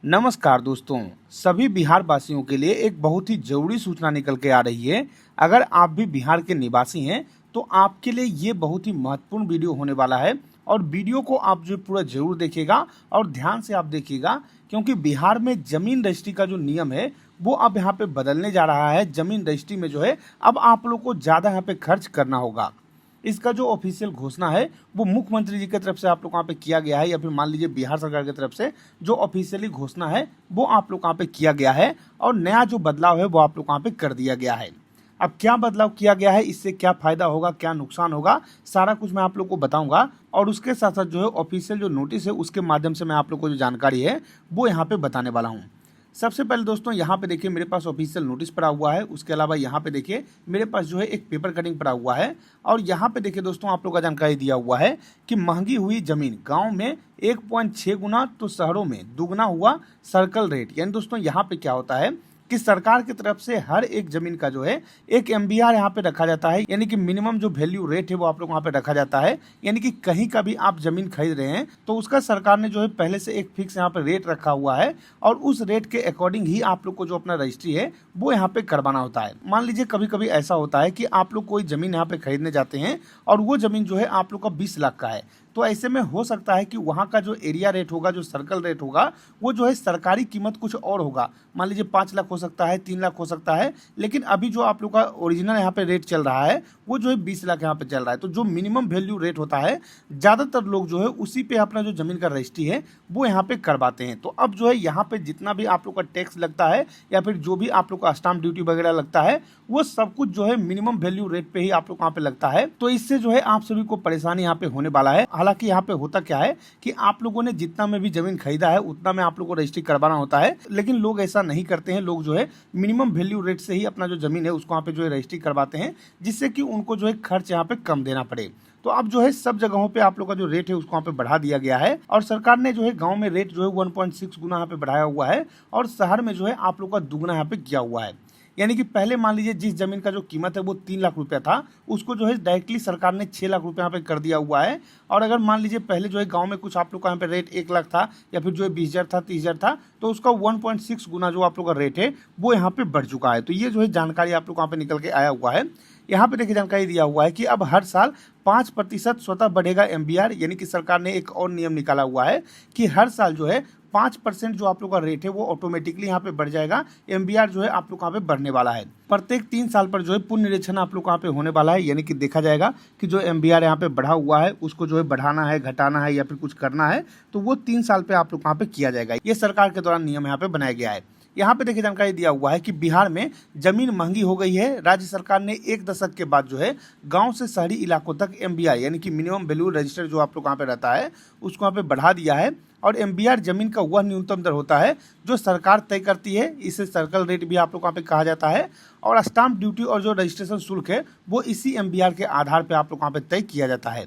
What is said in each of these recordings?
नमस्कार दोस्तों, सभी बिहार वासियों के लिए एक बहुत ही ज़रूरी सूचना निकल के आ रही है। अगर आप भी बिहार के निवासी हैं तो आपके लिए ये बहुत ही महत्वपूर्ण वीडियो होने वाला है और वीडियो को आप जो पूरा ज़रूर देखिएगा और ध्यान से आप देखिएगा, क्योंकि बिहार में ज़मीन रजिस्ट्री का जो नियम है वो अब यहाँ पे बदलने जा रहा है। ज़मीन रजिस्ट्री में जो है अब आप लोग को ज़्यादा यहाँ पे खर्च करना होगा। इसका जो ऑफिशियल घोषणा है वो मुख्यमंत्री जी की तरफ से आप लोग वहाँ पे किया गया है, या फिर मान लीजिए बिहार सरकार की तरफ से जो ऑफिशियली घोषणा है वो आप लोग वहाँ पे किया गया है और नया जो बदलाव है वो आप लोग वहाँ पे कर दिया गया है। अब क्या बदलाव किया गया है, इससे क्या फायदा होगा, क्या नुकसान होगा, सारा कुछ मैं आप लोग को बताऊंगा और उसके साथ साथ जो है ऑफिशियल जो नोटिस है उसके माध्यम से मैं आप लोग को जो जानकारी है वो यहाँ पे बताने वाला हूँ। सबसे पहले दोस्तों यहाँ पे देखिए मेरे पास ऑफिशियल नोटिस पड़ा हुआ है। उसके अलावा यहाँ पे देखिए मेरे पास जो है एक पेपर कटिंग पड़ा हुआ है और यहाँ पे देखिए दोस्तों आप लोग का जानकारी दिया हुआ है कि महंगी हुई जमीन गांव में 1.6 गुना तो शहरों में दुगना हुआ सर्कल रेट। यानी दोस्तों यहाँ पे क्या होता है कि सरकार की तरफ से हर एक जमीन का जो है एक एमबीआर यहाँ पे रखा जाता है, यानी कि मिनिमम जो वैल्यू रेट है वो आप लोग वहाँ पे रखा जाता है। यानी कि कहीं का भी आप जमीन खरीद रहे हैं तो उसका सरकार ने जो है पहले से एक फिक्स यहाँ पे रेट रखा हुआ है और उस रेट के अकॉर्डिंग ही आप लोग को जो अपना रजिस्ट्री है वो यहाँ पे करवाना होता है। मान लीजिए कभी कभी ऐसा होता है कि आप लोग कोई जमीन यहाँ पे खरीदने जाते हैं और वो जमीन जो है आप लोग का 20 लाख का है, तो ऐसे में हो सकता है कि वहाँ का जो एरिया रेट होगा, जो सर्कल रेट होगा, वो जो है सरकारी कीमत कुछ और होगा। मान लीजिए 5 लाख हो सकता है, 3 लाख हो सकता है, लेकिन अभी जो आप लोग का ओरिजिनल यहाँ पे रेट चल रहा है वो जो है 20 लाख यहाँ पे चल रहा है। तो जो मिनिमम वैल्यू रेट होता है ज़्यादातर लोग जो है उसी पे अपना जो ज़मीन का रजिस्ट्री है वो यहाँ पे करवाते हैं। तो अब जो है यहाँ पे जितना भी आप लोग का टैक्स लगता है या फिर जो भी आप लोग का स्टाम्प ड्यूटी वगैरह लगता है वो सब कुछ जो है मिनिमम वैल्यू रेट पे ही आप लोग वहाँ पे लगता है। तो इससे जो है आप सभी को परेशानी यहाँ पे होने वाला है। हालांकि यहाँ पे होता क्या है कि आप लोगों ने जितना में भी जमीन खरीदा है उतना में आप लोगों को रजिस्ट्री करवाना होता है, लेकिन लोग ऐसा नहीं करते हैं। लोग जो है मिनिमम वैल्यू रेट से ही अपना जो जमीन है उसको वहाँ पे जो है रजिस्ट्री करवाते हैं, जिससे कि उनको जो है खर्च यहाँ पे कम देना पड़े। तो अब जो है सब जगहों पे आप लोग का जो रेट है उसको यहाँ पे बढ़ा दिया गया है और सरकार ने जो है गांव में रेट जो है 1.6 गुना यहाँ पे बढ़ाया हुआ है और शहर में जो है आप लोग का दुगना यहाँ पे किया हुआ है। यानी कि पहले मान लीजिए जिस जमीन का जो कीमत है वो 3 लाख रुपया था, उसको जो है डायरेक्टली सरकार ने 6 लाख रुपये यहाँ पे कर दिया हुआ है। और अगर मान लीजिए पहले जो है गांव में कुछ आप लोग का यहाँ पे रेट 1 लाख था या फिर जो है 20,000 था, 30,000 था, तो उसका 1.6 गुना जो आप लोग का रेट है वो यहाँ पे बढ़ चुका है। तो ये जो है जानकारी आप लोग यहाँ पे निकल के आया हुआ है। यहाँ पे देखिए जानकारी दिया हुआ है कि अब हर साल 5% स्वतः बढ़ेगा एमबीआर। यानी कि सरकार ने एक और नियम निकाला हुआ है कि हर साल जो है 5% जो आप लोग का रेट है वो ऑटोमेटिकली यहाँ पे बढ़ जाएगा। एमबीआर जो है आप लोग यहाँ पे बढ़ने वाला है। प्रत्येक 3 साल पर जो है पुनर्निरीक्षण आप लोग यहाँ पे होने वाला है। यानी कि देखा जाएगा कि जो एमबीआर यहाँ पे बढ़ा हुआ है उसको जो है बढ़ाना है, घटाना है या फिर कुछ करना है, तो वो 3 साल पे आप लोग यहाँ पे किया जाएगा। ये सरकार के द्वारा नियम यहाँ पे बनाया गया है। यहाँ पे देखिए जानकारी दिया हुआ है कि बिहार में जमीन महंगी हो गई है। राज्य सरकार ने 1 दशक के बाद जो है गांव से शहरी इलाकों तक एमबीआर यानी कि मिनिमम वैल्यू रजिस्टर जो आप लोग यहाँ पे रहता है उसको यहाँ पे बढ़ा दिया है। और एमबीआर जमीन का वह न्यूनतम दर होता है जो सरकार तय करती है। इसे सर्कल रेट भी आप लोग यहाँ पे कहा जाता है और स्टाम्प ड्यूटी और जो रजिस्ट्रेशन शुल्क है वो इसी एमबीआर के आधार पर आप लोग यहाँ पे तय किया जाता है।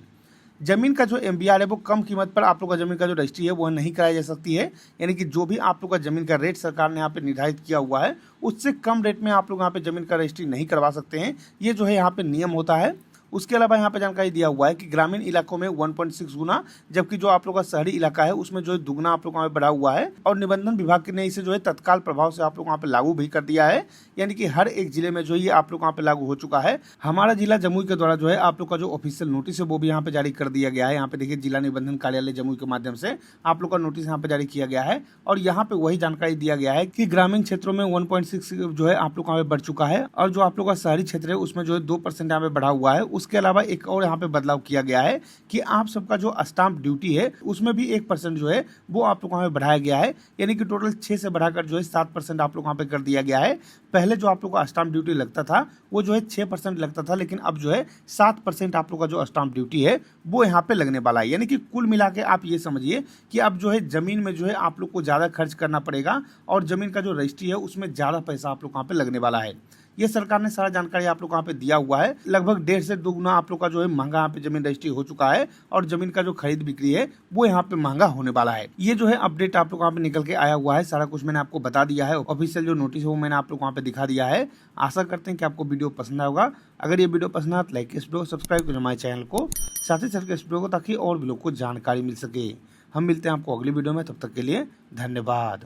जमीन का जो एमबीआर है वो कम कीमत पर आप लोग का जमीन का जो रजिस्ट्री है वो नहीं कराई जा सकती है। यानी कि जो भी आप लोग का जमीन का रेट सरकार ने यहाँ पे निर्धारित किया हुआ है उससे कम रेट में आप लोग यहाँ पे जमीन का रजिस्ट्री नहीं करवा सकते हैं। ये जो है यहाँ पे नियम होता है। उसके अलावा यहाँ पे जानकारी दिया हुआ है कि ग्रामीण इलाकों में 1.6 गुना, जबकि जो आप लोग का शहरी इलाका है उसमें जो है दुगना आप लोग वहाँ पे बढ़ा हुआ है। और निबंधन विभाग ने इसे जो है तत्काल प्रभाव से आप लोग वहाँ पे लागू भी कर दिया है। यानी कि हर एक जिले में जो ये आप लोग वहाँ पे लागू हो चुका है। हमारा जिला जमुई के द्वारा जो है आप लोग का जो ऑफिशियल नोटिस है वो भी यहाँ पे जारी कर दिया गया है। यहाँ पे देखिए जिला निबंधन कार्यालय जमुई के माध्यम से आप लोग का नोटिस यहाँ पे जारी किया गया है और यहाँ पे वही जानकारी दिया गया है कि ग्रामीण क्षेत्रों में 1.6 जो है आप लोग वहाँ पे बढ़ चुका है और जो आप लोग का शहरी क्षेत्र है उसमें जो है 2% यहाँ पे बढ़ा हुआ है। उसके अलावा एक और यहाँ पे बदलाव किया गया है कि आप सबका जो स्टाम्प ड्यूटी है उसमें भी 1% जो है वो आप लोग वहाँ पे बढ़ाया गया है। यानी कि टोटल 6 से बढ़ाकर जो है 7% आप लोग वहाँ पे कर दिया गया है। पहले जो आप लोग का स्टाम्प ड्यूटी लगता था वो जो है 6% लगता था, लेकिन अब जो है 7% आप लोग का जो स्टाम्प ड्यूटी है वो यहाँ पे लगने वाला है। यानी कि कुल मिला के आप ये समझिए कि अब जो है जमीन में जो है आप लोग को ज़्यादा खर्च करना पड़ेगा और जमीन का जो रजिस्ट्री है उसमें ज़्यादा पैसा आप लोग वहाँ पे लगने वाला है। ये सरकार ने सारा जानकारी आप लोग यहाँ पे दिया हुआ है। लगभग 1.5 से 2 गुना आप लोग का जो है महंगा यहाँ पे जमीन रजिस्ट्री हो चुका है और जमीन का जो खरीद बिक्री है वो यहाँ पे महंगा होने वाला है। ये जो है अपडेट आप लोग यहाँ पे निकल के आया हुआ है। सारा कुछ मैंने आपको बता दिया है। ऑफिशियल जो नोटिस है वो मैंने आप लोग वहाँ पे दिखा दिया है। आशा करते हैं कि आपको वीडियो पसंद आएगा। अगर ये वीडियो पसंद आए तो लाइक इस वीडियो, सब्सक्राइब करें हमारे चैनल को, साथ ही साथ इस वीडियो को, ताकि और भी लोग को जानकारी मिल सके। हम मिलते हैं आपको अगली वीडियो में, तब तक के लिए धन्यवाद।